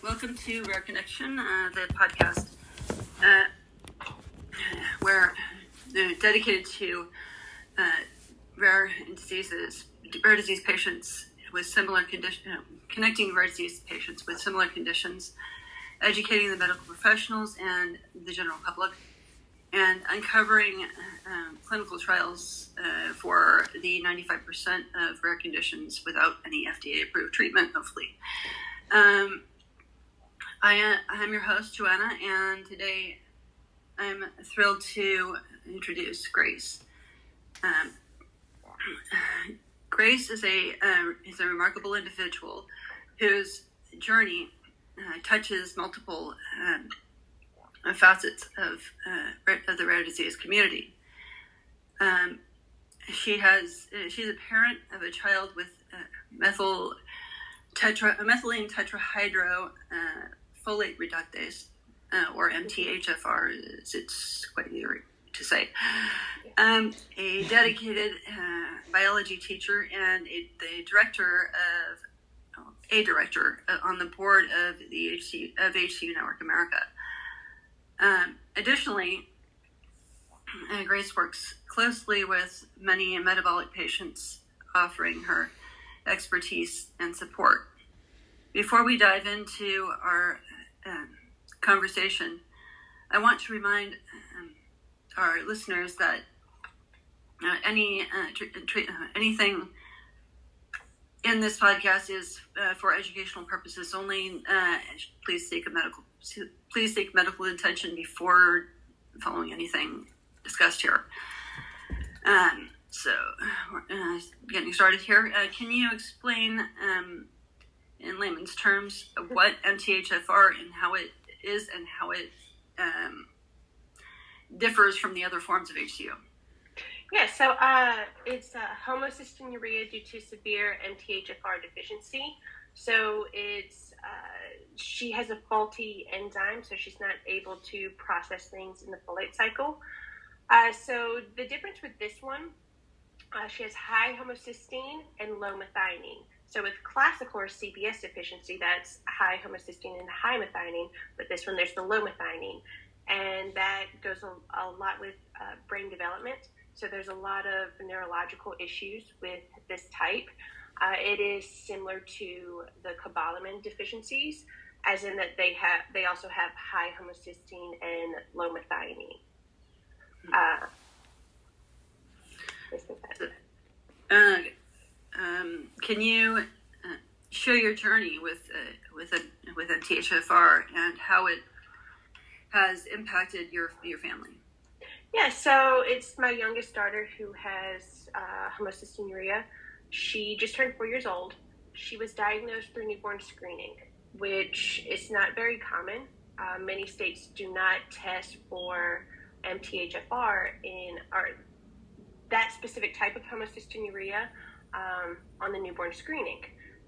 Welcome to Rare Connection, the podcast where they're dedicated to rare disease patients with similar conditions, connecting rare disease patients with similar conditions, educating the medical professionals and the general public, and uncovering clinical trials for the 95% of rare conditions without any FDA-approved treatment, hopefully. I'm your host, Joanna, and today I'm thrilled to introduce Grace. Grace is a remarkable individual whose journey touches multiple facets of the rare disease community. She's a parent of a child with Methylene Tetrahydro Folate Reductase, or MTHFR, as it's quite easier to say. A dedicated biology teacher and a director on the board of the HCU Network America. Additionally, Grace works closely with many metabolic patients, offering her expertise and support. Before we dive into our conversation, I want to remind our listeners that anything in this podcast is for educational purposes only. Please seek medical attention before following anything discussed here. So, getting started here. Can you explain, in layman's terms, what MTHFR and how it is and how it differs from the other forms of HCU? Yeah, so it's homocystinuria due to severe MTHFR deficiency. So it's she has a faulty enzyme, so she's not able to process things in the folate cycle. So the difference with this one, she has high homocysteine and low methionine. So with classical or CBS deficiency, that's high homocysteine and high methionine, but this one there's the low methionine. And that goes a lot with brain development. So there's a lot of neurological issues with this type. It is similar to the cobalamin deficiencies, as in that they also have high homocysteine and low methionine. Can you share your journey with MTHFR and how it has impacted your family? Yeah, so it's my youngest daughter who has homocystinuria. She just turned 4 years old. She was diagnosed through newborn screening, which is not very common. Many states do not test for MTHFR or that specific type of homocystinuria on the newborn screening.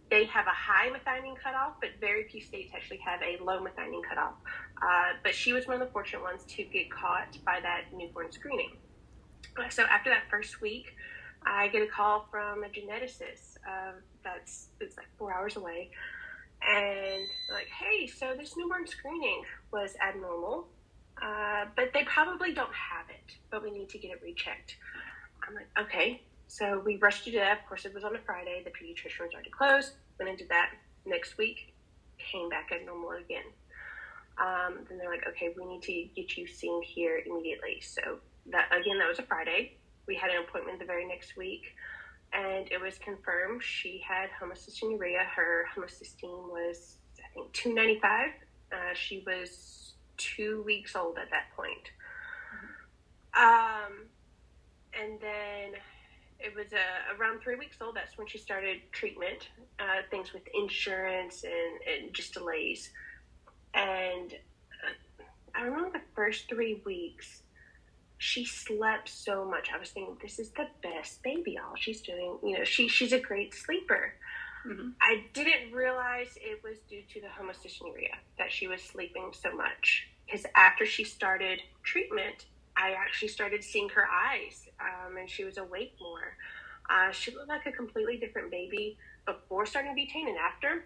They have a high methionine cutoff, but very few states actually have a low methionine cutoff. But she was one of the fortunate ones to get caught by that newborn screening. So after that first week, I get a call from a geneticist it's like 4 hours away. And they're like, hey, so this newborn screening was abnormal, but they probably don't have it, but we need to get it rechecked. I'm like, okay. So we rushed to do that. Of course, it was on a Friday. The pediatrician was already closed. Went into that next week. Came back as normal again. Then they're like, okay, we need to get you seen here immediately. So that was a Friday. We had an appointment the very next week, and it was confirmed she had homocystinuria. Her homocysteine was, I think, 295. She was 2 weeks old at that point. And then it was around 3 weeks old. That's when she started treatment, things with insurance and just delays. And I remember the first 3 weeks, she slept so much. I was thinking, this is the best baby. All she's doing, she's a great sleeper. Mm-hmm. I didn't realize it was due to the homocystinuria that she was sleeping so much. Because after she started treatment, I actually started seeing her eyes, and she was awake more. She looked like a completely different baby before starting butane and after.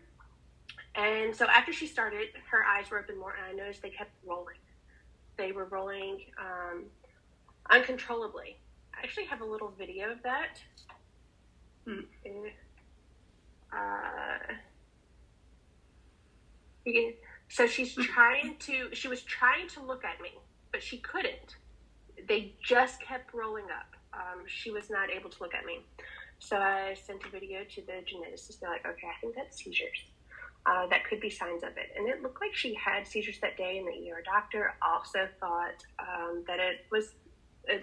And so after she started, her eyes were open more, and I noticed they kept rolling. They were rolling uncontrollably. I actually have a little video of that. So she was trying to look at me, but she couldn't. They just kept rolling up. She was not able to look at me. So I sent a video to the geneticist. They're like, okay, I think that's seizures. That could be signs of it. And it looked like she had seizures that day, and the ER doctor also thought that it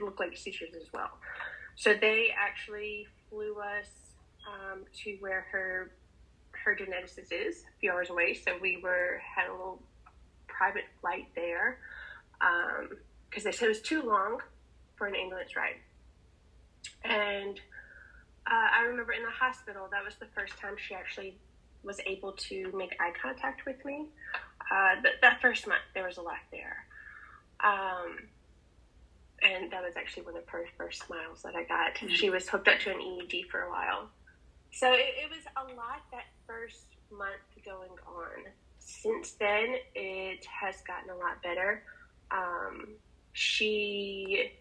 looked like seizures as well. So they actually flew us to where her geneticist is, a few hours away. So we had a little private flight there because they said it was too long for an ambulance ride. And I remember in the hospital, that was the first time she actually was able to make eye contact with me. That first month, there was a lot there. And that was actually one of the first smiles that I got. Mm-hmm. She was hooked up to an EEG for a while. So it was a lot that first month going on. Since then, it has gotten a lot better. She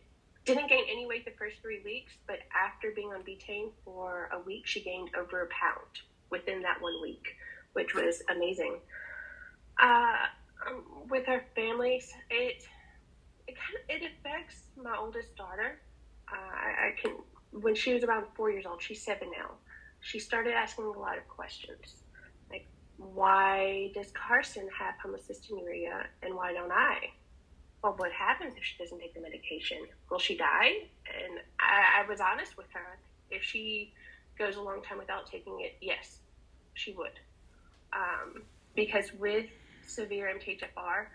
didn't gain any weight the first 3 weeks, but after being on betaine for a week, she gained over a pound within that 1 week, which was amazing. With our families, it affects my oldest daughter. When she was around 4 years old, she's 7 now, she started asking a lot of questions. Like, why does Carson have homocystinuria and why don't I? Well, what happens if she doesn't take the medication? Will she die? And I was honest with her. If she goes a long time without taking it, yes, she would. Because with severe MTHFR,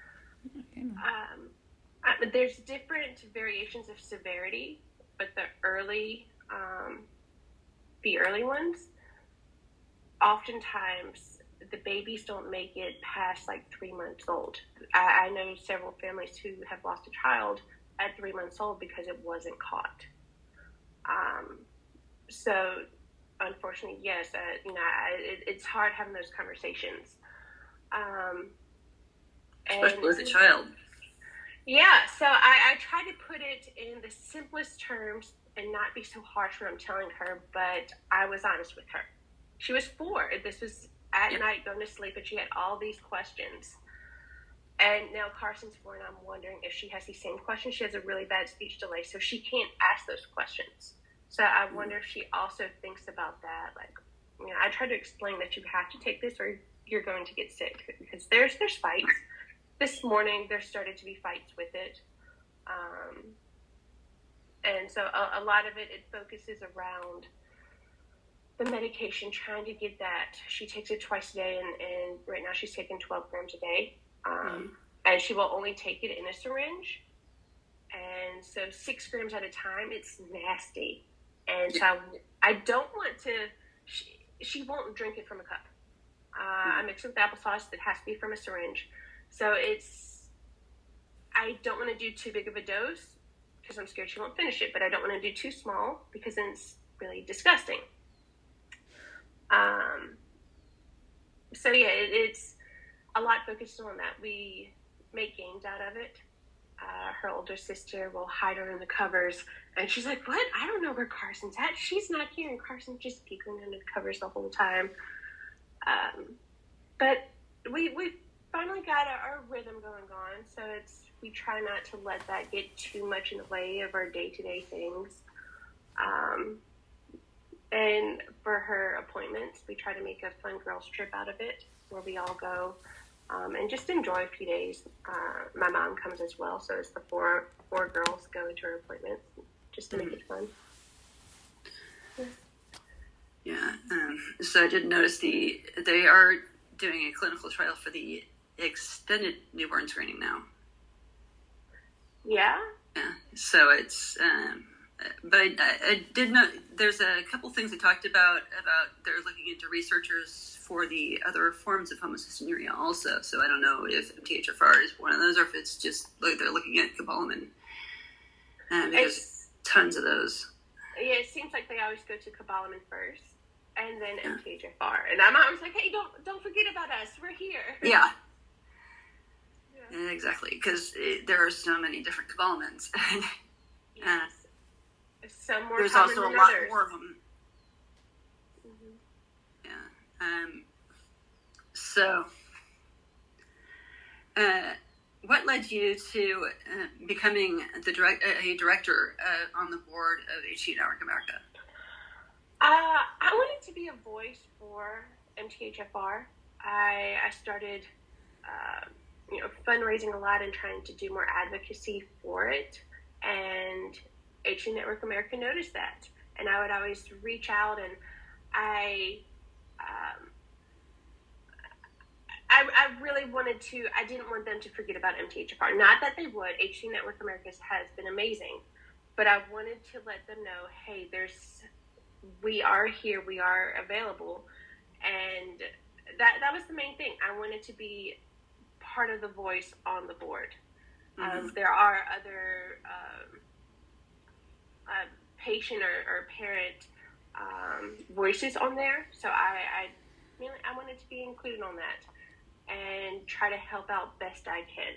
there's different variations of severity, but the early ones, oftentimes the babies don't make it past like 3 months old. I know several families who have lost a child at 3 months old because it wasn't caught. So unfortunately, yes, it's hard having those conversations. Especially with a child. Yeah, so I try to put it in the simplest terms and not be so harsh when I'm telling her, but I was honest with her. She was 4. This was at night going to sleep, and she had all these questions. And now Carson's 4, and I'm wondering if she has these same questions. She has a really bad speech delay, so she can't ask those questions. So I wonder if she also thinks about that. Like, I try to explain that you have to take this or you're going to get sick, because there's fights. This morning, there started to be fights with it. And so a lot of it focuses around the medication, trying to get that. She takes it twice a day, and right now she's taking 12 grams a day. And she will only take it in a syringe. And so 6 grams at a time, it's nasty. And so I don't want to, she won't drink it from a cup. I mix it with applesauce. It has to be from a syringe. So I don't want to do too big of a dose because I'm scared she won't finish it, but I don't want to do too small because then it's really disgusting. So yeah, it's a lot focused on that. We make games out of it. Her older sister will hide her in the covers, and she's like, what? I don't know where Carson's at. She's not here, and Carson's just peeking under the covers the whole time. But we finally got our rhythm going on, so we try not to let that get too much in the way of our day-to-day things. And for her appointments, we try to make a fun girls trip out of it, where we all go and just enjoy a few days. My mom comes as well, so it's the four girls going to her appointments just to make it fun. Yeah. So I did notice they are doing a clinical trial for the extended newborn screening now. Yeah. Yeah. So it's, but I did know there's a couple things they talked about they're looking into researchers for the other forms of homocystinuria also. So I don't know if MTHFR is one of those or if it's just like they're looking at cobalamin. There's tons of those. Yeah, it seems like they always go to cobalamin first. and then MTHFR. And my mom's like, hey, don't forget about us. We're here. Yeah. Exactly, because there are so many different developments. Yes. Some more there's common also than a lot others. more of them. Mm-hmm. Yeah. So, what led you to becoming a director on the board of HC Network America? I wanted to be a voice for MTHFR. I started, fundraising a lot and trying to do more advocacy for it. And HC Network America noticed that. And I would always reach out, and I really wanted to, I didn't want them to forget about MTHFR. Not that they would. HC Network America has been amazing. But I wanted to let them know, hey, we are here, we are available. And that was the main thing. I wanted to be part of the voice on the board. Mm-hmm. There are other patient or parent voices on there, so I wanted to be included on that and try to help out best I can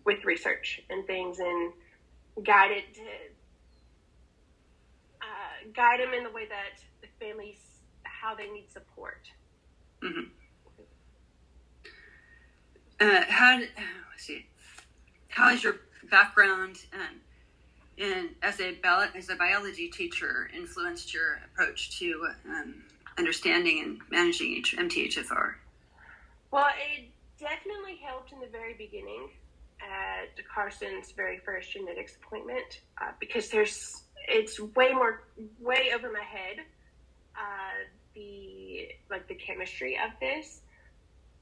with research and things, and guide them in the way that the families, how they need support. Mm-hmm. How has your background as a biology teacher influenced your approach to understanding and managing MTHFR? Well, it definitely helped in the very beginning at Carson's very first genetics appointment, because it's way over my head, the chemistry of this.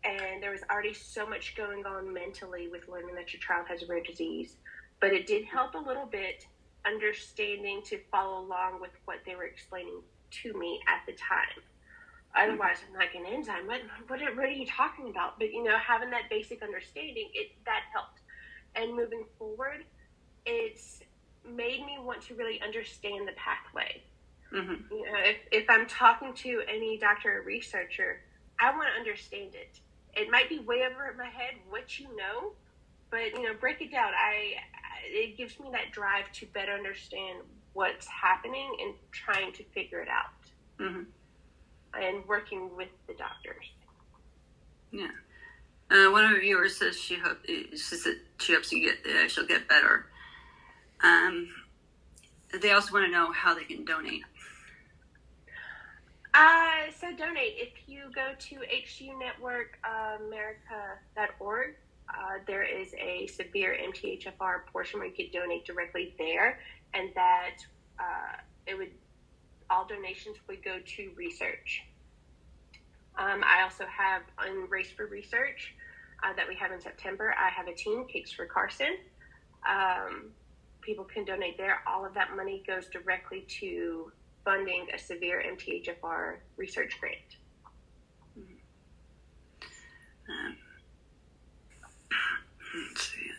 And there was already so much going on mentally with learning that your child has a rare disease. But it did help a little bit understanding to follow along with what they were explaining to me at the time. Otherwise, I'm like, an enzyme? What are you talking about? But, having that basic understanding, that helped. And moving forward, it's made me want to really understand the pathway. Mm-hmm. If I'm talking to any doctor or researcher, I want to understand it. It might be way over my head what but break it down. It gives me that drive to better understand what's happening and trying to figure it out. Mm-hmm. And working with the doctors. Yeah. One of our viewers says she hopes she'll get better. They also want to know how they can donate. So donate. If you go to hcnetworkamerica.org, there is a severe MTHFR portion where you could donate directly there, and that all donations would go to research. I also have on Race for Research that we have in September. I have a team, Cakes for Carson. People can donate there. All of that money goes directly to funding a severe MTHFR research grant. Let's see.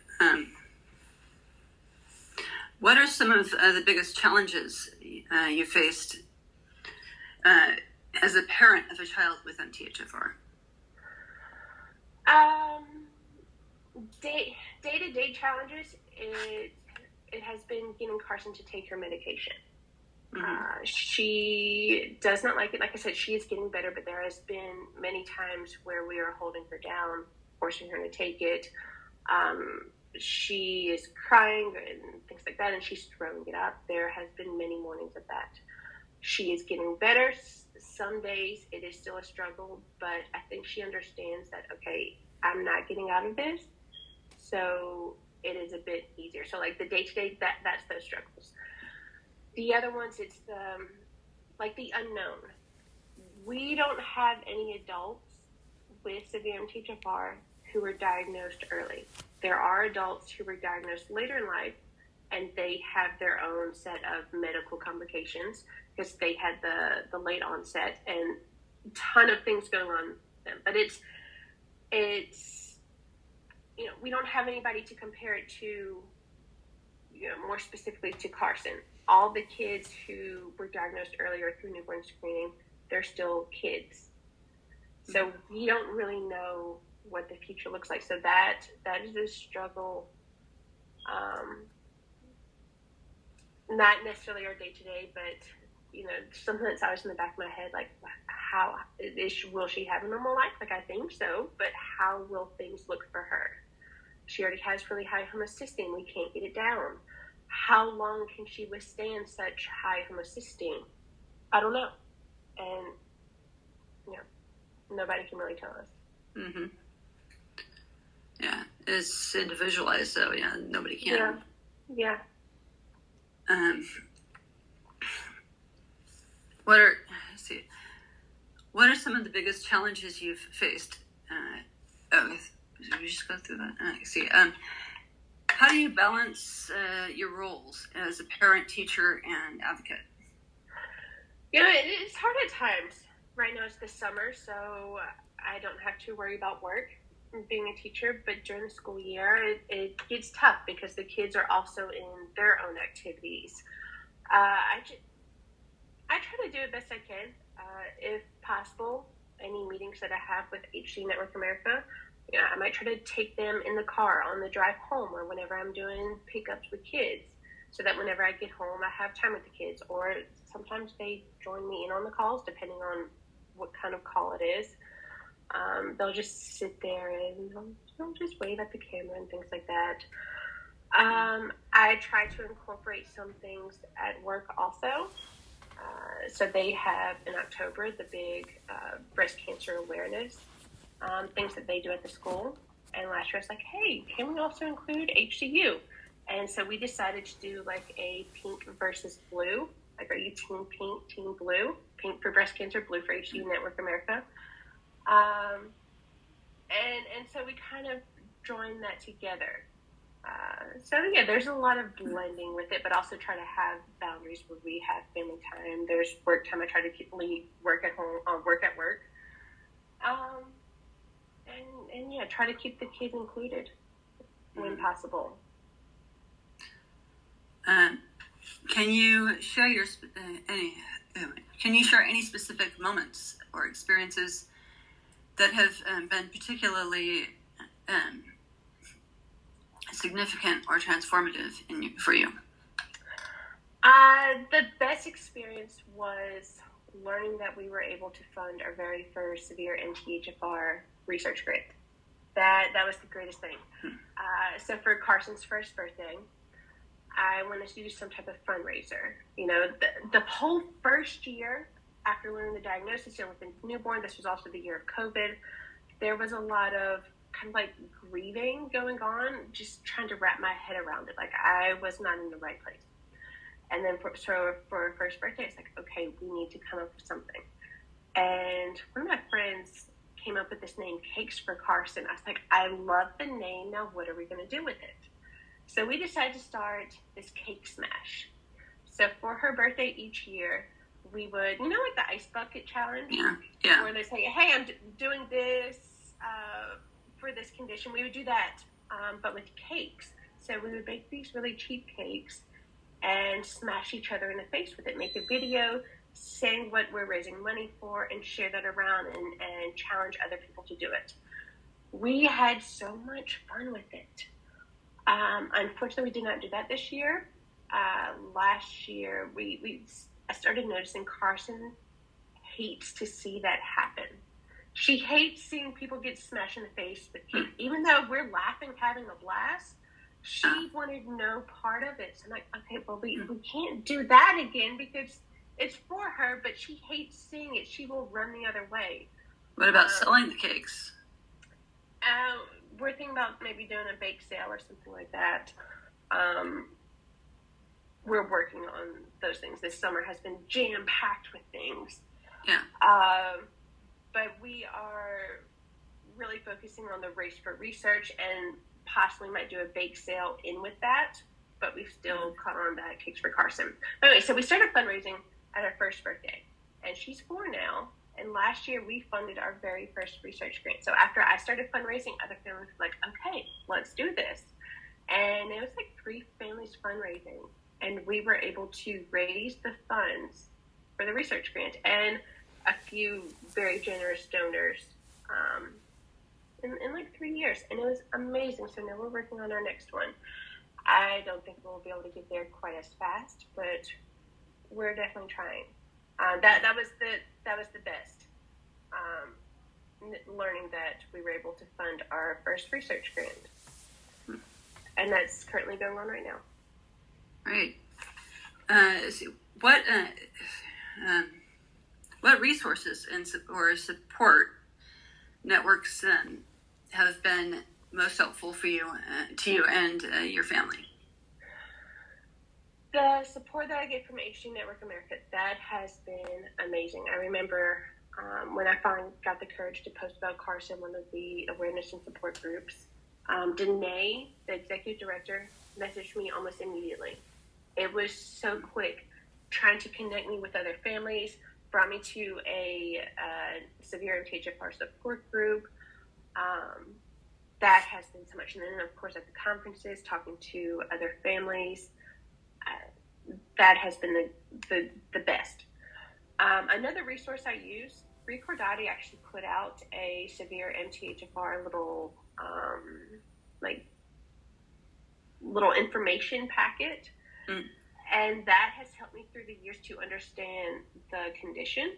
What are some of the biggest challenges you faced as a parent of a child with MTHFR? Day-to-day challenges, it has been getting Carson to take her medication. Mm-hmm. She does not like it. Like I said, she is getting better, but there has been many times where we are holding her down, forcing her to take it. She is crying and things like that, and she's throwing it up. There has been many mornings of that. She is getting better. Some days it is still a struggle, but I think she understands that, okay, I'm not getting out of this, so it is a bit easier. So like the day-to-day, that's those struggles. The other ones, it's the unknown. We don't have any adults with severe MTHFR who were diagnosed early. There are adults who were diagnosed later in life, and they have their own set of medical complications because they had the late onset and a ton of things going on with them. But it's we don't have anybody to compare it to, more specifically to Carson, all the kids who were diagnosed earlier through newborn screening, they're still kids. So we don't really know what the future looks like. So that is a struggle. Not necessarily our day-to-day, but something that's always in the back of my head, like will she have a normal life? Like, I think so, but how will things look for her? She already has really high homocysteine. We can't get it down. How long can she withstand such high homocysteine? I don't know. And nobody can really tell us. Mm-hmm. Yeah, it's individualized, so nobody can. Yeah. What are some of the biggest challenges you've faced? We just go through that. How do you balance your roles as a parent, teacher, and advocate? It's hard at times. Right now it's the summer, so I don't have to worry about work being a teacher, but during the school year it gets tough because the kids are also in their own activities. I try to do it best I can. If possible, any meetings that I have with HD Network America, I might try to take them in the car on the drive home, or whenever I'm doing pickups with kids, so that whenever I get home, I have time with the kids. Or sometimes they join me in on the calls, depending on what kind of call it is. They'll just sit there and they'll just wave at the camera and things like that. I try to incorporate some things at work also. So they have in October the big breast cancer awareness things that they do at the school. And last year I was like, hey, can we also include HCU? And so we decided to do like a pink versus blue. Like, are you team pink, team blue? Pink for breast cancer, blue for HCU Network America. And so we kind of joined that together. There's a lot of blending with it, but also try to have boundaries where we have family time. There's work time. I try to leave work at home, work at work. Try to keep the kids included when possible. Can you share any specific moments or experiences that have been particularly significant or transformative for you? The best experience was learning that we were able to fund our very first severe MTHFR research grant. That was the greatest thing. So for Carson's first birthday, I wanted to do some type of fundraiser. The whole first year after learning the diagnosis, with the newborn, this was also the year of COVID, there was a lot of kind of like grieving going on, just trying to wrap my head around it. Like, I was not in the right place. And then for our first birthday, it's like, okay, we need to come up with something. And one of my friends came up with this name, Cakes for Carson. I was like, I love the name. Now what are we going to do with it? So we decided to start this cake smash. So for her birthday each year, we would, like the ice bucket challenge? Yeah. Where they say, hey, I'm doing this for this condition. We would do that, but with cakes. So we would make these really cheap cakes and smash each other in the face with it, make a video saying what we're raising money for, and share that around and challenge other people to do it. We had so much fun with it. Unfortunately, we did not do that this year. Last year, I started noticing Carson hates to see that happen. She hates seeing people get smashed in the face with cake. Even though we're laughing, having a blast, she wanted no part of it. So I'm like, okay, well, we can't do that again because it's for her, but she hates seeing it. She will run the other way. What about selling the cakes? We're thinking about maybe doing a bake sale or something like that. We're working on those things. This summer has been jam-packed with things. Yeah. But we are really focusing on the race for research and possibly might do a bake sale in with that. But we've still caught on that Cakes for Carson. Anyway, so we started fundraising at her first birthday. And she's 4 now. And last year, we funded our very first research grant. So after I started fundraising, other families were like, okay, let's do this. And it was like 3 families fundraising. And we were able to raise the funds for the research grant and a few very generous donors in like 3 years. And it was amazing. So now we're working on our next one. I don't think we'll be able to get there quite as fast, but we're definitely trying. That was the best. Learning that we were able to fund our first research grant, and that's currently going on right now. Right. So what resources or support networks have been most helpful for you, to you and your family? The support that I get from HG Network America, that has been amazing. I remember when I finally got the courage to post about CARSA in one of the awareness and support groups, Danae, the executive director, messaged me almost immediately. It was so quick, trying to connect me with other families, brought me to a severe MTHFR support group. That has been so much. And then, of course, at the conferences, talking to other families, that has been the best. Another resource I use, Recordati actually put out a severe MTHFR little information packet. And that has helped me through the years to understand the condition.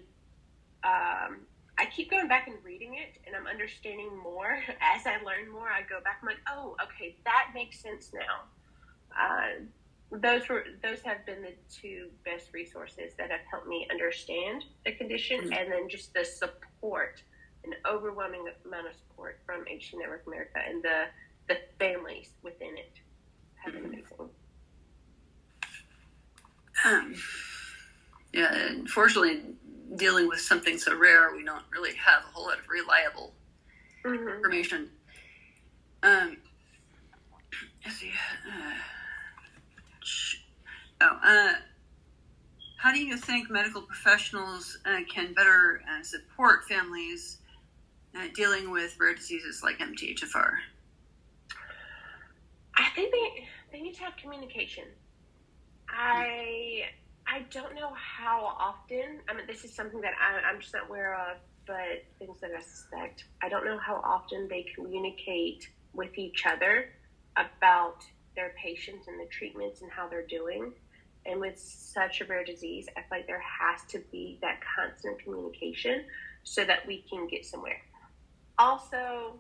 I keep going back and reading it, and I'm understanding more. As I learn more, I go back, I'm like, oh, okay, that makes sense now. Those have been the 2 best resources that have helped me understand the condition, and then just the support, an overwhelming amount of support from HG Network America and the families within it have been amazing. Yeah, unfortunately, dealing with something so rare, we don't really have a whole lot of reliable information. Let's see. How do you think medical professionals can better support families dealing with rare diseases like MTHFR? I think they need to have communication. I don't know how often, I mean, this is something that I'm just not aware of, but things that I suspect. I don't know how often they communicate with each other about their patients and the treatments and how they're doing. And with such a rare disease, I feel like there has to be that constant communication so that we can get somewhere. Also,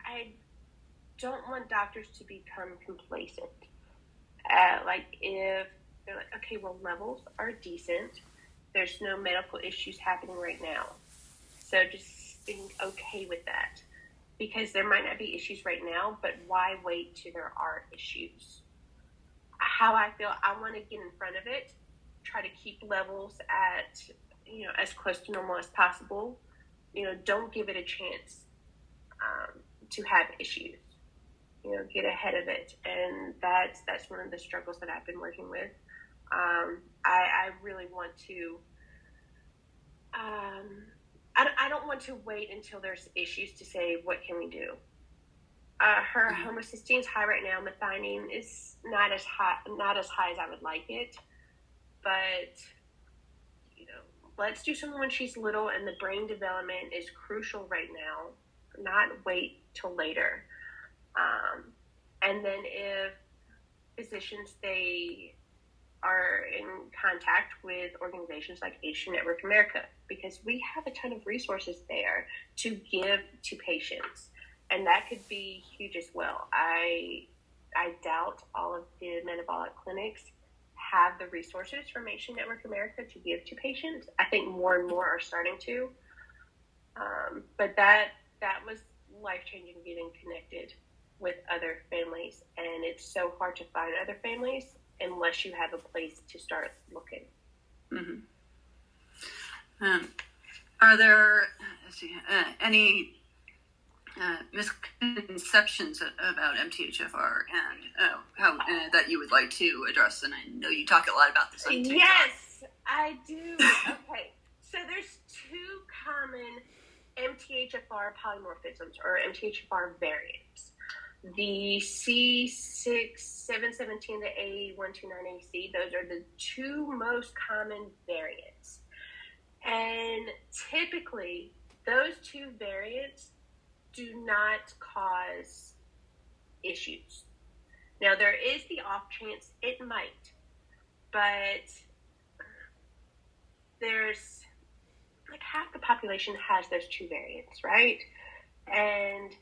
I don't want doctors to become complacent. If they're like, okay, well, levels are decent. There's no medical issues happening right now. So just being okay with that. Because there might not be issues right now, but why wait till there are issues? How I feel, I want to get in front of it, try to keep levels at, as close to normal as possible. Don't give it a chance to have issues. Get ahead of it. And that's one of the struggles that I've been working with. I really want to, I don't want to wait until there's issues to say, what can we do? Her homocysteine is high right now. Methionine is not as high as I would like it. But, let's do something when she's little, and the brain development is crucial right now. Not wait till later. And then if physicians, they are in contact with organizations like HG Network America, because we have a ton of resources there to give to patients. And that could be huge as well. I doubt all of the metabolic clinics have the resources from HG Network America to give to patients. I think more and more are starting to. But that was life-changing, getting connected with other families. And it's so hard to find other families unless you have a place to start looking. Are there any misconceptions about MTHFR and how that you would like to address? And I know you talk a lot about this on TikTok. Yes, I do. Okay, so there's 2 common MTHFR polymorphisms or MTHFR variants. The C6717, the A129AC, those are the two most common variants. And typically, those two variants do not cause issues. Now, there is the off chance it might, but there's like half the population has those two variants, right? And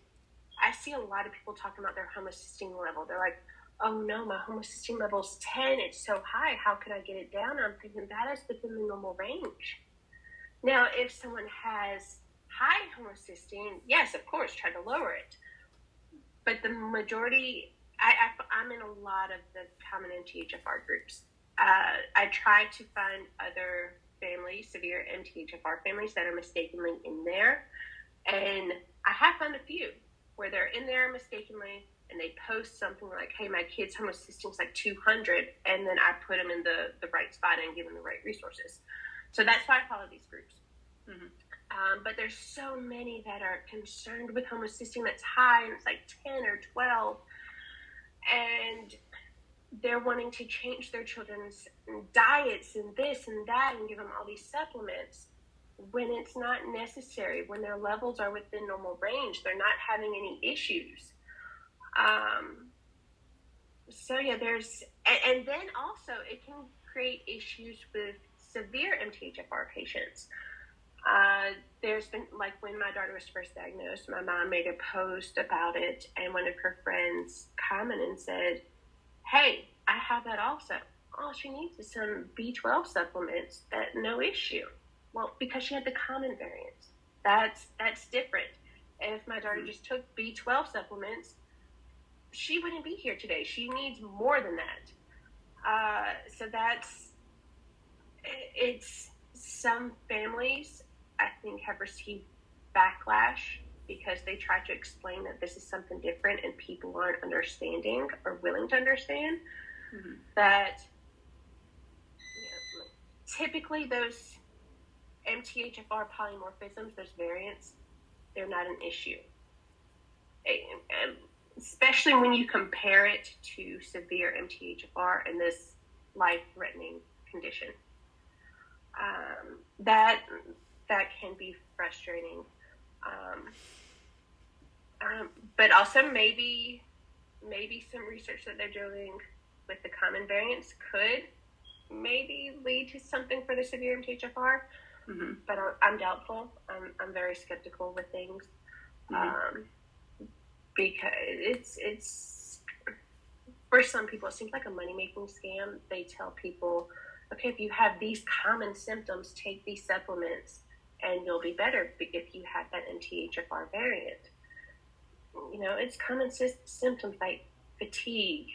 I see a lot of people talking about their homocysteine level. They're like, oh no, my homocysteine level's 10. It's so high. How can I get it down? I'm thinking that is within the normal range. Now, if someone has high homocysteine, yes, of course, try to lower it. But the majority, I'm in a lot of the common MTHFR groups. I try to find other families, severe MTHFR families that are mistakenly in there. And I have found a few where they're in there mistakenly and they post something like, hey, my kid's homocysteine is like 200, and then I put them in the right spot and give them the right resources. So that's why I follow these groups. Mm-hmm. But there's so many that are concerned with homocysteine that's high, and it's like 10 or 12, and they're wanting to change their children's diets and this and that and give them all these supplements when it's not necessary. When their levels are within normal range, they're not having any issues. So yeah, and then also it can create issues with severe MTHFR patients. There's been, like, when my daughter was first diagnosed, my mom made a post about it, and one of her friends commented and said, hey, I have that also. All she needs is some B12 supplements. No issue. Well, because she had the common variants. That's different. If my daughter just took B12 supplements, she wouldn't be here today. She needs more than that. So it's some families, I think, have received backlash because they try to explain that this is something different and people aren't understanding or willing to understand. Mm-hmm. That typically those MTHFR polymorphisms, those variants, they're not an issue. And especially when you compare it to severe MTHFR and this life-threatening condition. That can be frustrating. But also maybe some research that they're doing with the common variants could maybe lead to something for the severe MTHFR. Mm-hmm. But I'm doubtful. I'm very skeptical with things. Mm-hmm. Because it's for some people, it seems like a money-making scam. They tell people, okay, if you have these common symptoms, take these supplements and you'll be better if you have that MTHFR variant. It's common symptoms like fatigue,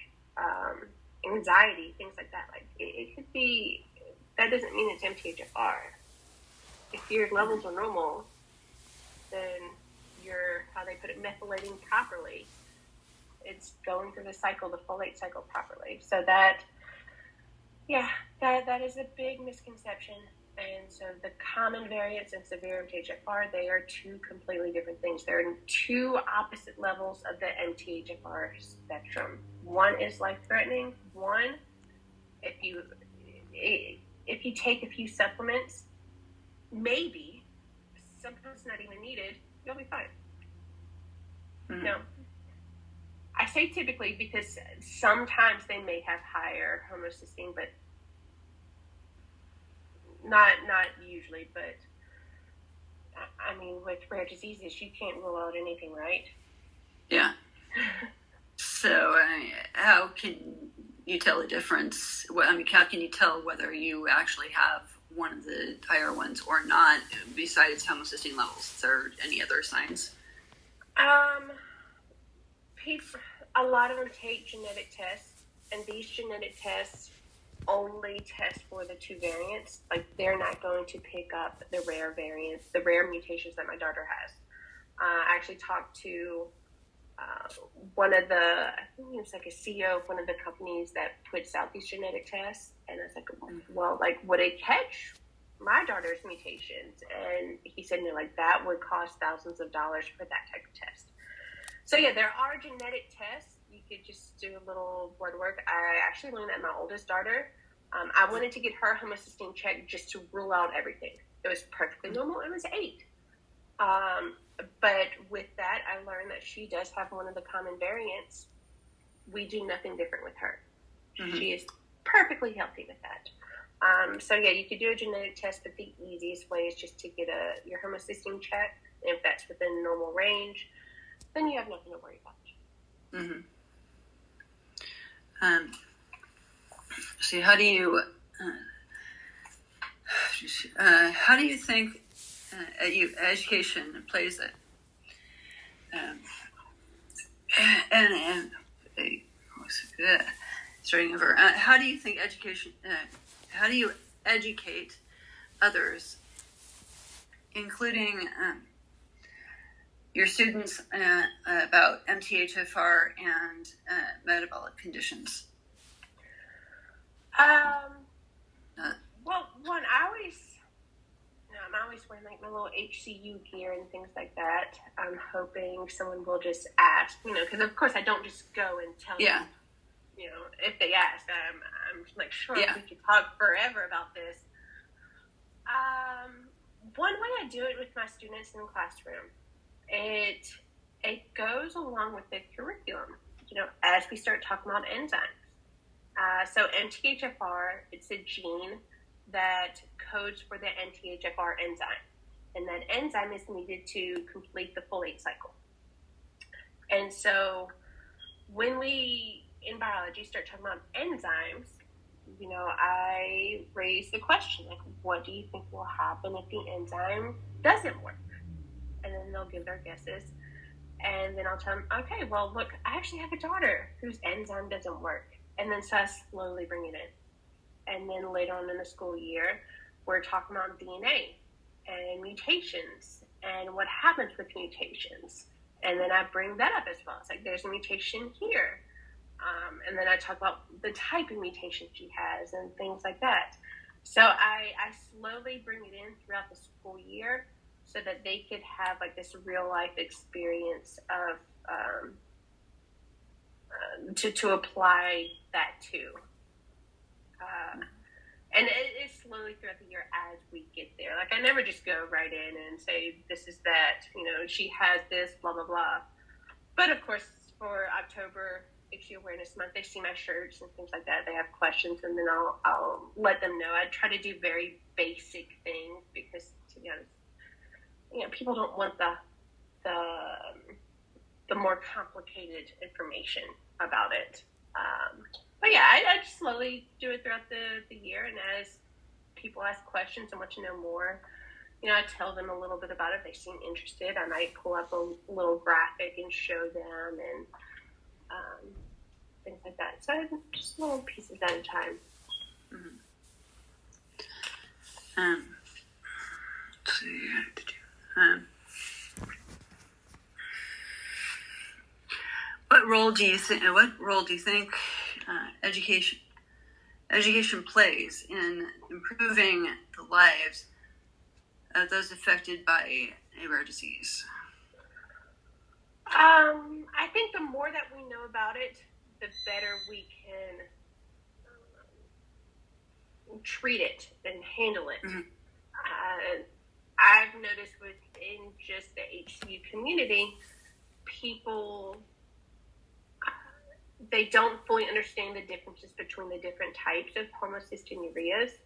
anxiety, things like that. Like it could be, that doesn't mean it's MTHFR. If your levels are normal, then you're, how they put it, methylating properly. It's going through the folate cycle properly. So that is a big misconception. And so the common variants and severe MTHFR, they are two completely different things. They're in two opposite levels of the MTHFR spectrum. One is life-threatening. One, if you take a few supplements, maybe, sometimes not even needed, you'll be fine. Mm-hmm. No. I say typically because sometimes they may have higher homocysteine, but not usually. But I mean, with rare diseases, you can't rule out anything, right? Yeah. So how can you tell the difference? How can you tell whether you actually have one of the higher ones or not, besides homocysteine levels? Is there any other signs? A lot of them take genetic tests, and these genetic tests only test for the two variants. Like, they're not going to pick up the rare variants, the rare mutations that my daughter has. I actually talked to one of the, I think he was like a CEO of one of the companies that puts out these genetic tests, and I was like, well, like, would it catch my daughter's mutations? And he said, no, like, that would cost thousands of dollars for that type of test. So yeah, there are genetic tests. You could just do a little blood work. I actually learned that my oldest daughter. I wanted to get her homocysteine checked just to rule out everything. It was perfectly normal. It was 8. But with that, I learned that she does have one of the common variants. We do nothing different with her. Mm-hmm. She is perfectly healthy with that. So yeah, you could do a genetic test, but the easiest way is just to get your homocysteine checked. And if that's within normal range, then you have nothing to worry about. Mm-hmm. So how do you think education plays it? Starting over. How do you think education? How do you educate others, including your students, about MTHFR and metabolic conditions? Well, one, I'm always wearing like my little HCU gear and things like that. I'm hoping someone will just ask, because of course I don't just go and tell them. If they ask, I'm like, sure, we could talk forever about this. One way I do it with my students in the classroom, it goes along with the curriculum, as we start talking about enzymes. So MTHFR, it's a gene that codes for the MTHFR enzyme. And that enzyme is needed to complete the folate cycle. And so when we, in biology, start talking about enzymes, I raise the question, like, what do you think will happen if the enzyme doesn't work? And then they'll give their guesses. And then I'll tell them, okay, well, look, I actually have a daughter whose enzyme doesn't work. And then so I slowly bring it in. And then later on in the school year, we're talking about DNA and mutations and what happens with mutations. And then I bring that up as well. It's like, there's a mutation here. And then I talk about the type of mutation she has and things like that. So I slowly bring it in throughout the school year so that they could have like this real life experience of to apply that to. And it's slowly throughout the year as we get there. Like, I never just go right in and say, this is that, she has this, blah, blah, blah. But, of course, for October HC Awareness Month, they see my shirts and things like that. They have questions, and then I'll let them know. I try to do very basic things because, to be honest, people don't want the more complicated information about it. But yeah, I just slowly do it throughout the year, and as people ask questions and want to know more, I tell them a little bit about it. If they seem interested, I might pull up a little graphic and show them and things like that. So just little pieces at a time. Mm-hmm. Let's see. What role do you think education plays in improving the lives of those affected by a rare disease? I think the more that we know about it, the better we can treat it and handle it. Mm-hmm. I've noticed within just the HCU community, people, they don't fully understand the differences between the different types of homocystinureas.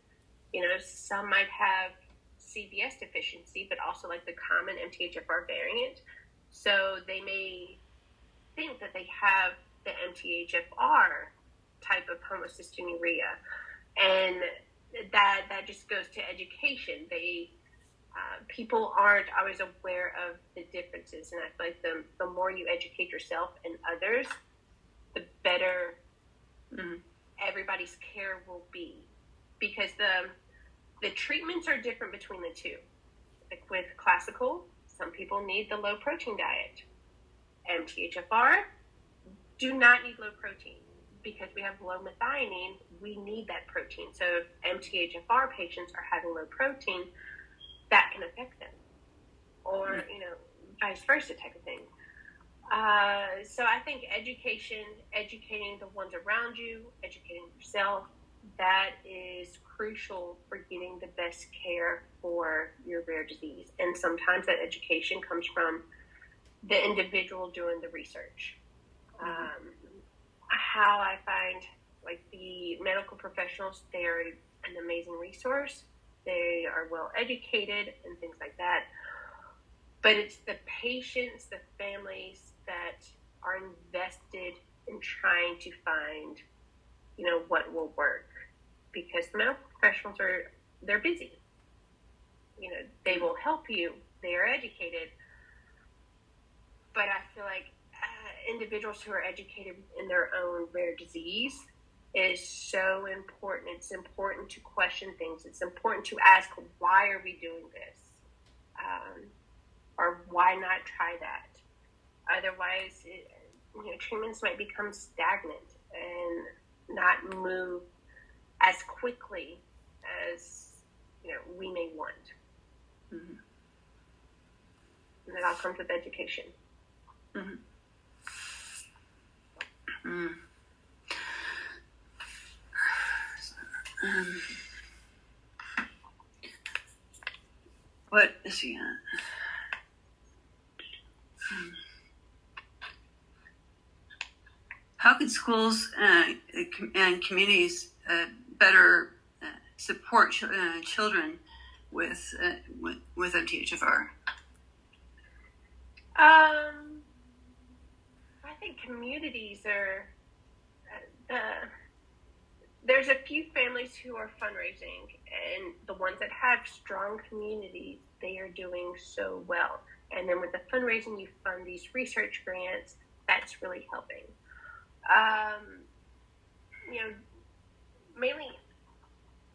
Some might have CBS deficiency, but also like the common MTHFR variant. So they may think that they have the MTHFR type of homocystinuria. And that just goes to education. People aren't always aware of the differences. And I feel like the more you educate yourself and others, the better everybody's care will be, because the treatments are different between the two. Like with classical, some people need the low protein diet. MTHFR do not need low protein because we have low methionine. We need that protein. So if MTHFR patients are having low protein, that can affect them, or vice versa type of thing. So I think educating the ones around you, educating yourself, that is crucial for getting the best care for your rare disease. And sometimes that education comes from the individual doing the research. How I find like the medical professionals, they're an amazing resource. They are well educated and things like that. But it's the patients, the families that are invested in trying to find, what will work. Because the medical professionals they're busy. They will help you. They are educated. But I feel like individuals who are educated in their own rare disease is so important. It's important to question things. It's important to ask, why are we doing this? Or why not try that? Otherwise, treatments might become stagnant and not move as quickly as we may want. Mm-hmm. And that all comes with education. Mm-hmm. Mm. What is he at? How could schools and communities better support children with MTHFR? I think communities are there's a few families who are fundraising, and the ones that have strong communities, they are doing so well. And then with the fundraising, you fund these research grants. That's really helping. Mainly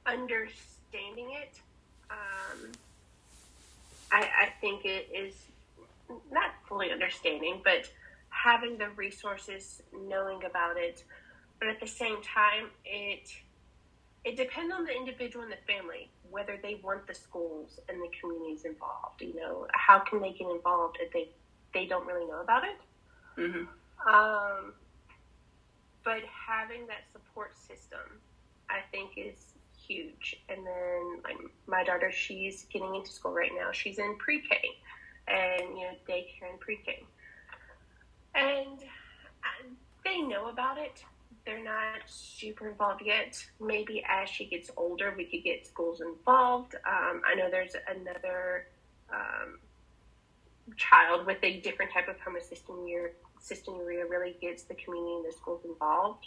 understanding it. I think it is not fully understanding, but having the resources, knowing about it. But at the same time, it depends on the individual and the family, whether they want the schools and the communities involved. How can they get involved if they don't really know about it? Mm-hmm. But having that support system, I think, is huge. And then, like my daughter, she's getting into school right now. She's in pre-K, and daycare and pre-K, and they know about it. They're not super involved yet. Maybe as she gets older, we could get schools involved. I know there's another child with a different type of homocystinuria really gets the community and the schools involved.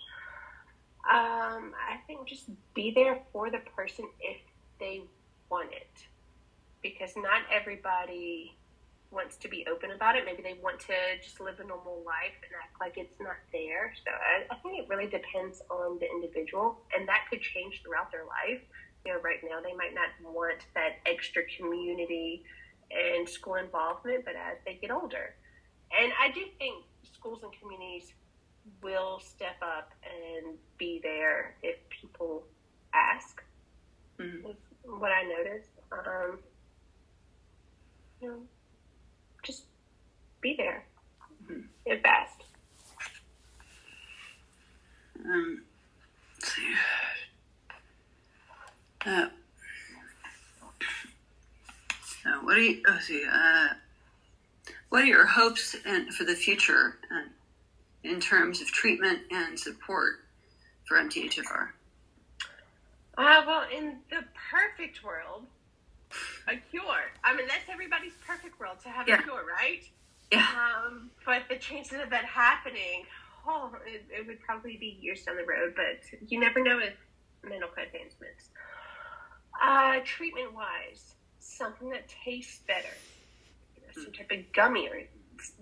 I think just be there for the person if they want it, because not everybody wants to be open about it. Maybe they want to just live a normal life and act like it's not there. So I think it really depends on the individual, and that could change throughout their life. Right now they might not want that extra community and school involvement, but as they get older, and I do think schools and communities will step up and be there if people ask. Mm-hmm. Is what I noticed. Just be there. Mm-hmm. If asked. Let's see. What are your hopes for the future in terms of treatment and support for MTHFR? Well, in the perfect world, a cure. I mean, that's everybody's perfect world, to have a cure, right? Yeah. But the chances of that happening, it would probably be years down the road, but you never know with medical advancements. Treatment-wise, something that tastes better. Some type of gummy, or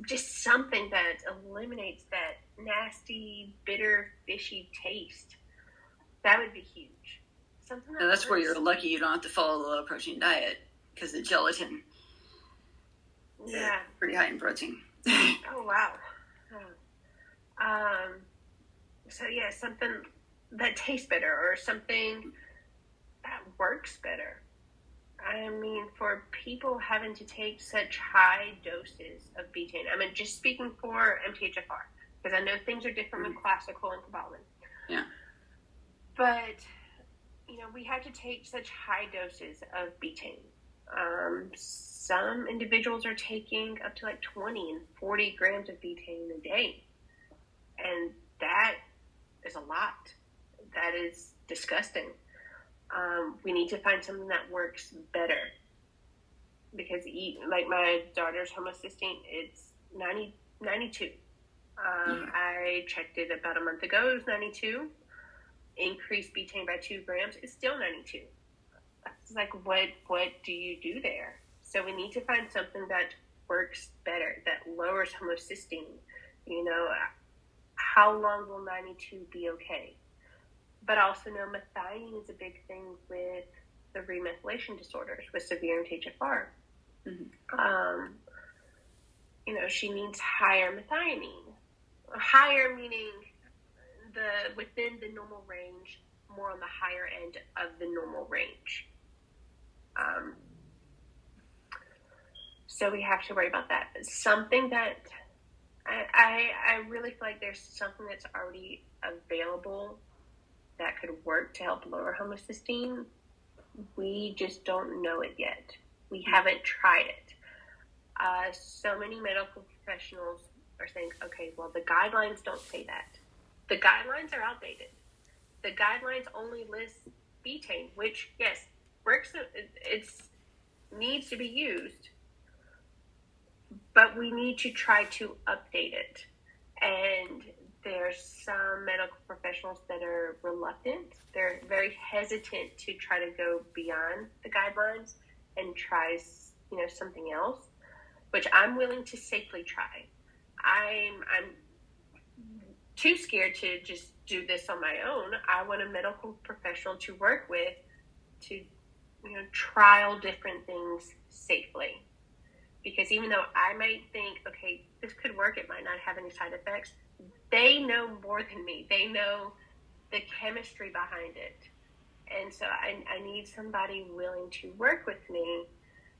just something that eliminates that nasty, bitter, fishy taste. That would be huge. Something that's where you're lucky you don't have to follow the low-protein diet, because the gelatin is pretty high in protein. Oh, wow. So, something that tastes better, or something that works better. I mean, for people having to take such high doses of betaine, I mean, just speaking for MTHFR, because I know things are different with classical and cobalamin. Yeah. But, we have to take such high doses of betaine. Some individuals are taking up to like 20 and 40 grams of betaine a day. And that is a lot. That is disgusting. We need to find something that works better. Because, like my daughter's homocysteine, it's 92. I checked it about a month ago. It was 92. Increased betaine by 2 grams. It's still 92. It's like, what do you do there? So we need to find something that works better, that lowers homocysteine. How long will 92 be okay? But also know methionine is a big thing with the remethylation disorders, with severe MTHFR. Mm-hmm. She needs higher methionine. Higher meaning within the normal range, more on the higher end of the normal range. So we have to worry about that. Something that I really feel like there's something that's already available that could work to help lower homocysteine. We just don't know it yet. We haven't tried it. So many medical professionals are saying, okay, well, the guidelines don't say that. The guidelines are outdated. The guidelines only list betaine, which, yes, works. It needs to be used, but we need to try to update it. And there's some medical professionals that are reluctant. They're very hesitant to try to go beyond the guidelines and try, something else, which I'm willing to safely try. I'm too scared to just do this on my own. I want a medical professional to work with to, trial different things safely. Because even though I might think, okay, this could work, it might not have any side effects, they know more than me. They know the chemistry behind it. And so I need somebody willing to work with me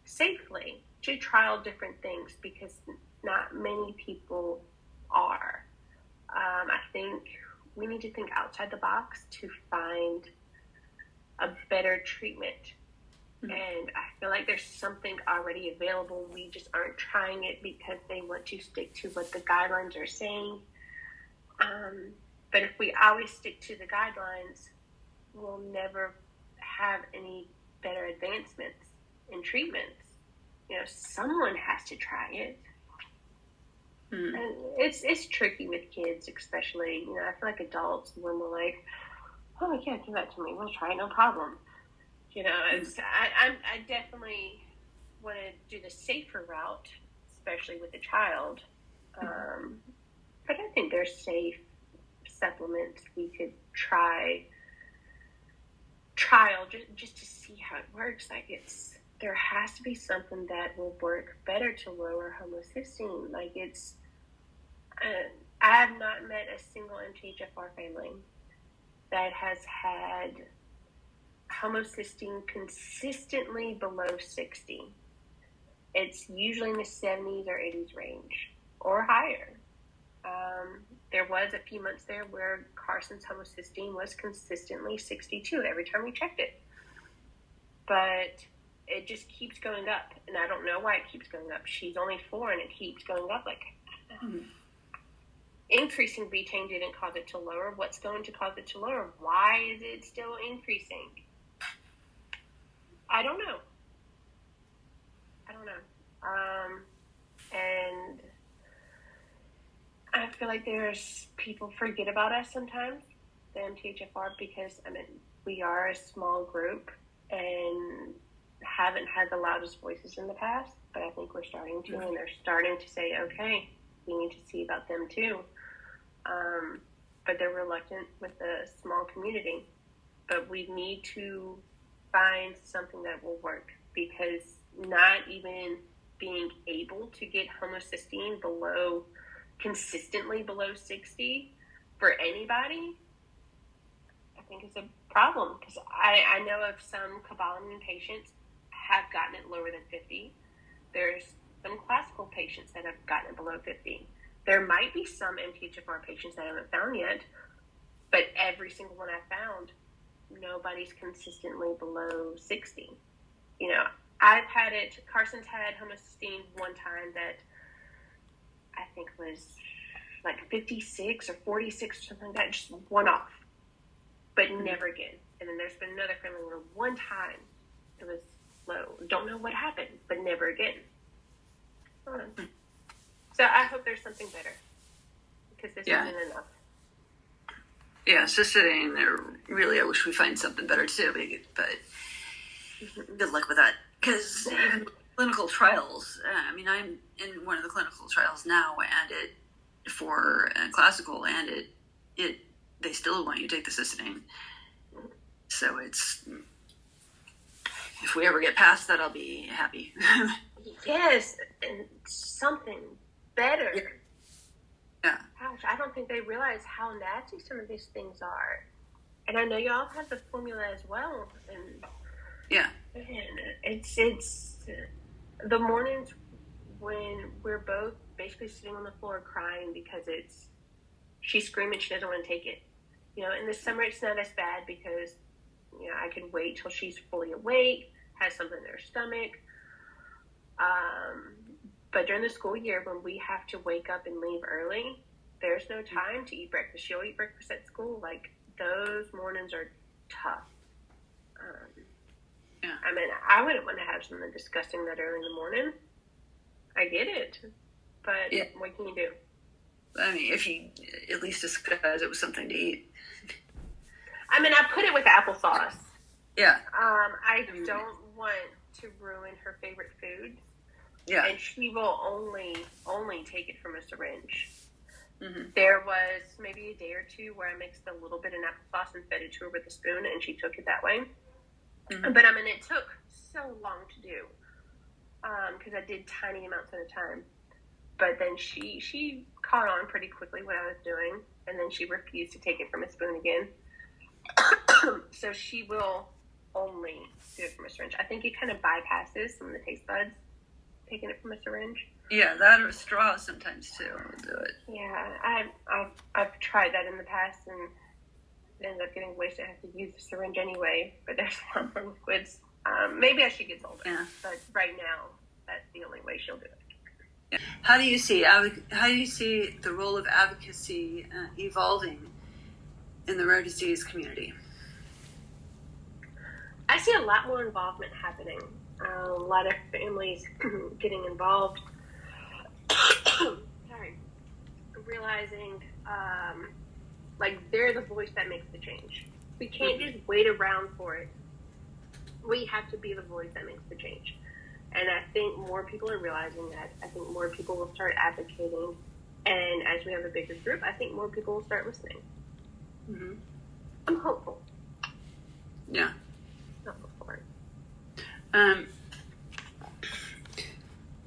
safely to trial different things, because not many people are. I think we need to think outside the box to find a better treatment. Mm-hmm. And I feel like there's something already available. We just aren't trying it because they want to stick to what the guidelines are saying. But if we always stick to the guidelines, we'll never have any better advancements in treatments. Someone has to try it. Mm. And it's tricky with kids, especially. I feel like adults, when we're like, oh yeah, give that to me, we'll try it, no problem. I definitely want to do the safer route, especially with a child. But I think there's safe supplements we could trial just to see how it works. Like there has to be something that will work better to lower homocysteine. I have not met a single MTHFR family that has had homocysteine consistently below 60. It's usually in the 70s or 80s range or higher. There was a few months there where Carson's homocysteine was consistently 62 every time we checked it. But it just keeps going up, and I don't know why it keeps going up. She's only 4 and it keeps going up. Increasing betaine didn't cause it to lower. What's going to cause it to lower? Why is it still increasing? I don't know. And I feel like there's people forget about us sometimes, the MTHFR, because we are a small group and haven't had the loudest voices in the past, but I think we're starting to, and they're starting to say, okay, we need to see about them too. But they're reluctant with the small community. But we need to find something that will work, because not even being able to get homocysteine consistently below 60 for anybody, I think is a problem. Because I know of some cobalamin patients have gotten it lower than 50. There's some classical patients that have gotten it below 50. There might be some MTHFR patients that I haven't found yet, but every single one I found, nobody's consistently below 60. You know, I've had it, Carson's had homocysteine one time that I think was like 56 or 46 or something like that, just one off, but never again. And then there's been another family where one time it was low. Don't know what happened, but never again. So I hope there's something better, because this isn't enough. Yeah, it's just sitting there. Really, I wish we find something better too, but good luck with that. Because even clinical trials, I mean, I'm in one of the clinical trials now, and it for classical, and it they still want you to take the cysteine. So it's, if we ever get past that, I'll be happy. Yes, and something better. Yeah. Gosh, I don't think they realize how nasty some of these things are. And I know y'all have the formula as well. And yeah, it's the mornings when we're both basically sitting on the floor crying because she's screaming, she doesn't want to take it. You know, in the summer it's not as bad because, you know, I can wait till she's fully awake, has something in her stomach. But during the school year, when we have to wake up and leave early, there's no time to eat breakfast. She'll eat breakfast at school. Like, those mornings are tough. I mean, I wouldn't want to have something disgusting that early in the morning. I get it. But what can you do? I mean, if you at least discuss it was something to eat. I mean, I put it with applesauce. Yeah. I don't want to ruin her favorite foods. Yeah. And she will only take it from a syringe. Mm-hmm. There was maybe a day or two where I mixed a little bit in applesauce and fed it to her with a spoon, and she took it that way. Mm-hmm. But I mean, it took so long to do because I did tiny amounts at a time. But then she caught on pretty quickly what I was doing, and then she refused to take it from a spoon again. So she will only do it from a syringe. I think it kind of bypasses some of the taste buds, taking it from a syringe. Yeah, that or a straw sometimes too will do it. Yeah, I've tried that in the past and ended up getting wasted. I have to use the syringe anyway, but there's a lot more liquids. Maybe as she gets older, but right now that's the only way she'll do it. Yeah. How do you see the role of advocacy evolving in the rare disease community? I see a lot more involvement happening. A lot of families getting involved. Sorry. Realizing like they're the voice that makes the change. We can't just wait around for it. We have to be the voice that makes the change. And I think more people are realizing that. I think more people will start advocating. And as we have a bigger group, I think more people will start listening. Mm-hmm. I'm hopeful. Yeah. Not before.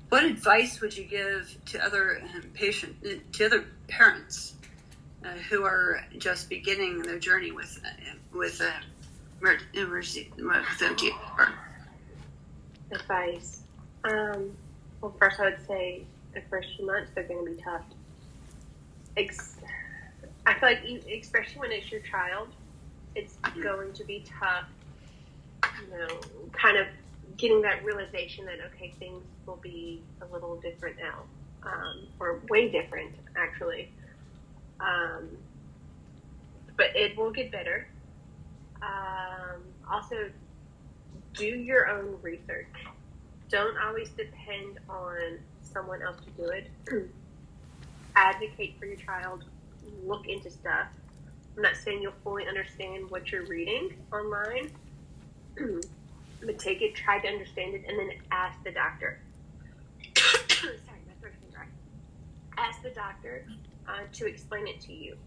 What advice would you give to other parents who are just beginning their journey with MTHFR? Advice. Well, first I would say the first few months they're going to be tough. I feel like, especially when it's your child, it's going to be tough. You know, kind of getting that realization that, okay, things will be a little different now, or way different, actually. But it will get better. Also, do your own research. Don't always depend on someone else to do it. Advocate for your child. Look into stuff. I'm not saying you'll fully understand what you're reading online, but take it, try to understand it, and then ask the doctor. Sorry, my throat's been dry. Ask the doctor to explain it to you.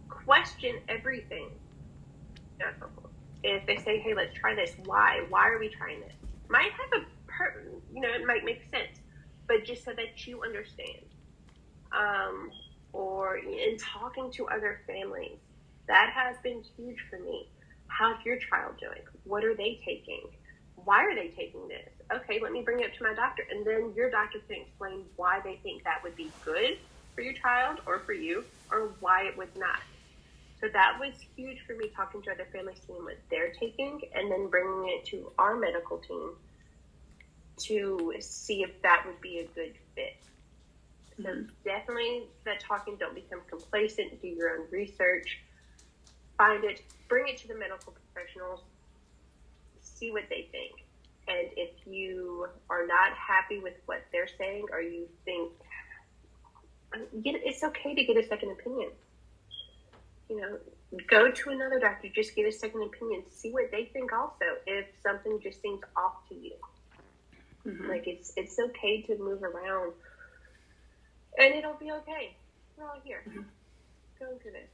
Question everything. If they say, hey, let's try this, why? Why are we trying this? Might have it might make sense, but just so that you understand. Or in talking to other families, that has been huge for me. How's your child doing? What are they taking? why are they taking this? Okay, let me bring it up to my doctor. And then your doctor can explain why they think that would be good for your child or for you, or why it would not. So that was huge for me, talking to other families, seeing what they're taking, and then bringing it to our medical team to see if that would be a good fit. So definitely that talking, don't become complacent, do your own research, find it, bring it to the medical professionals, see what they think. And if you are not happy with what they're saying, or you think, it's okay to get a second opinion. You know, go to another doctor, just get a second opinion, see what they think also, if something just seems off to you. Like, it's okay to move around, and it'll be okay. We're all here. Going through this.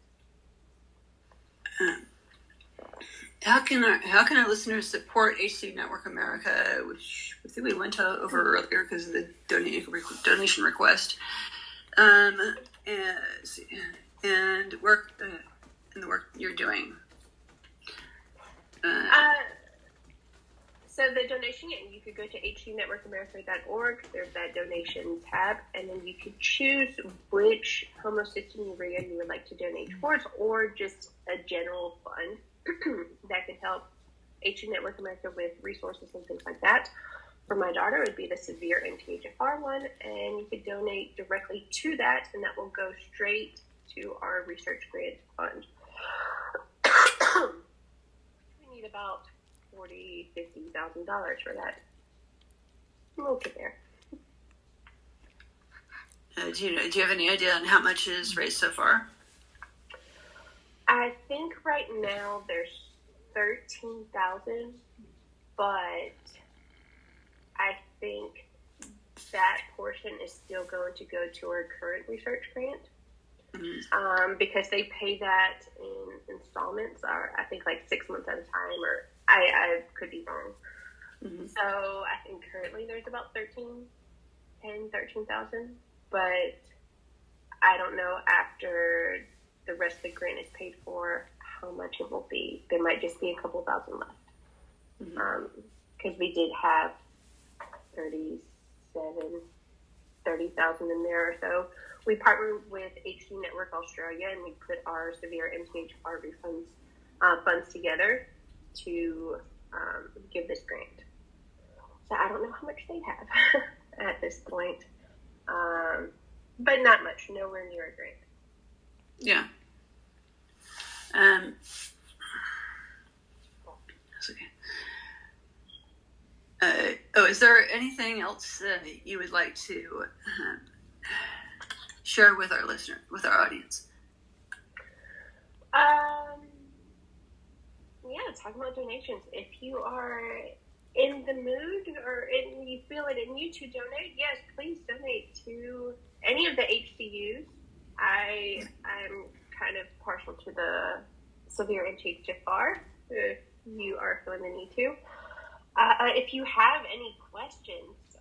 How can our listeners support HCU Network America, which I think we went over earlier because of the donation request, and work in the work you're doing? So the donation, you could go to hcnetworkamerica.org. There's that donation tab, and then you could choose which homocystinuria you would like to donate towards, or just a general fund that could help HCU Network America with resources and things like that. For my daughter, it would be the severe MTHFR one, and you could donate directly to that, and that will go straight to our research grant fund. We need about $40,000-$50,000 for that. We'll get there. Do you have any idea on how much is raised so far? I think right now there's 13,000, but I think that portion is still going to go to our current research grant. Because they pay that in installments, or I think like 6 months at a time, or I could be wrong. So I think currently there's about 13,000, but I don't know after the rest of the grant is paid for how much it will be. There might just be a couple thousand left. Because we did have 30,000 in there or so. We partnered with HCU Network Australia, and we put our severe MTHFR funds together to give this grant. So I don't know how much they have at this point, but not much, nowhere near a grant. Yeah. That's okay. Is there anything else you would like to share with our listener, with our audience? Talking about donations. If you are in the mood or you feel it in you to donate, yes, please donate to any of the HCUs. I'm kind of partial to the severe MTHFR, if you are feeling the need to. If you have any questions,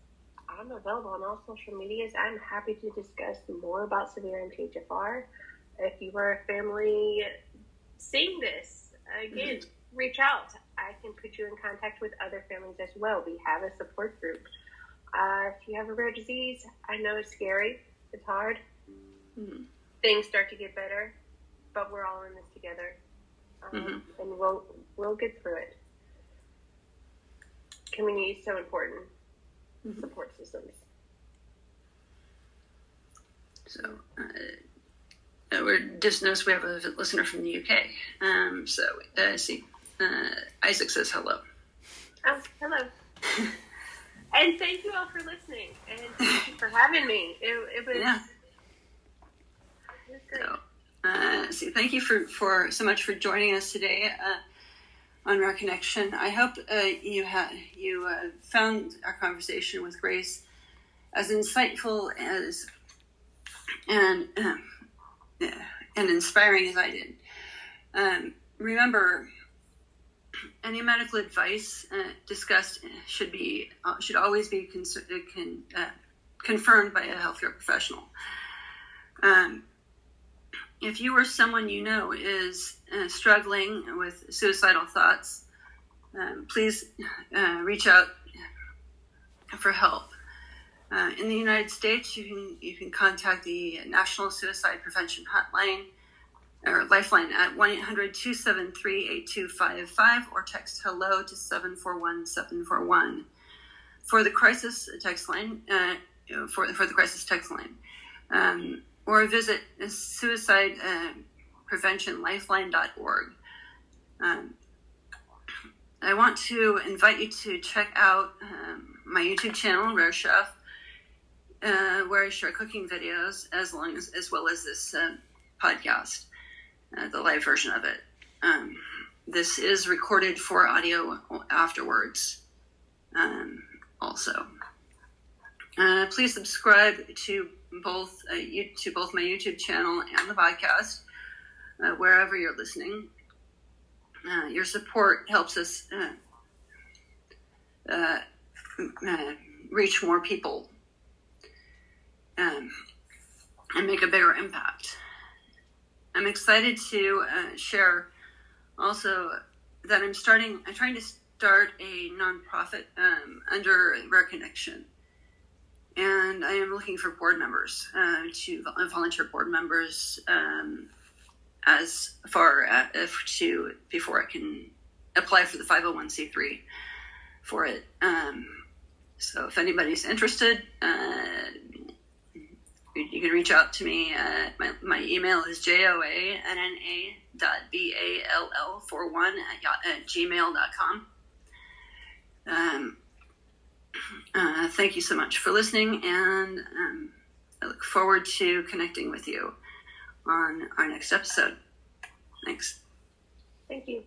I'm available on all social medias. I'm happy to discuss more about severe MTHFR. If you are a family seeing this, again, reach out. I can put you in contact with other families as well. We have a support group. If you have a rare disease, I know it's scary. It's hard. Things start to get better, but we're all in this together. And we'll get through it. Community is so important. Support systems. So, we're just noticed we have a listener from the UK. See, Isaac says hello. Oh, hello. And thank you all for listening, and thank you for having me. It was, it was great. Thank you for so much for joining us today on Rare Connection. I hope you found our conversation with Grace as insightful and inspiring as I did. Remember, any medical advice discussed should always be confirmed by a healthcare professional. If you or someone you know is struggling with suicidal thoughts, Please reach out for help. In the United States, you can contact the National Suicide Prevention Hotline or Lifeline at 1-800-273-8255 or text hello to 741-741 for the crisis text line. For the crisis text line, or visit suicidepreventionlifeline.org. I want to invite you to check out my YouTube channel, Rare Chef, where I share cooking videos as well as this podcast, the live version of it. This is recorded for audio afterwards, also. Please subscribe to both my YouTube channel and the podcast, wherever you're listening. Your support helps us reach more people and make a bigger impact. I'm excited to share also that I'm trying to start a nonprofit under Rare Connection. And I am looking for board members, to volunteer board members, before I can apply for the 501c3 for it. So if anybody's interested, you can reach out to me. My email is joanna.ball41@gmail.com. Thank you so much for listening, and I look forward to connecting with you on our next episode. Thanks. Thank you.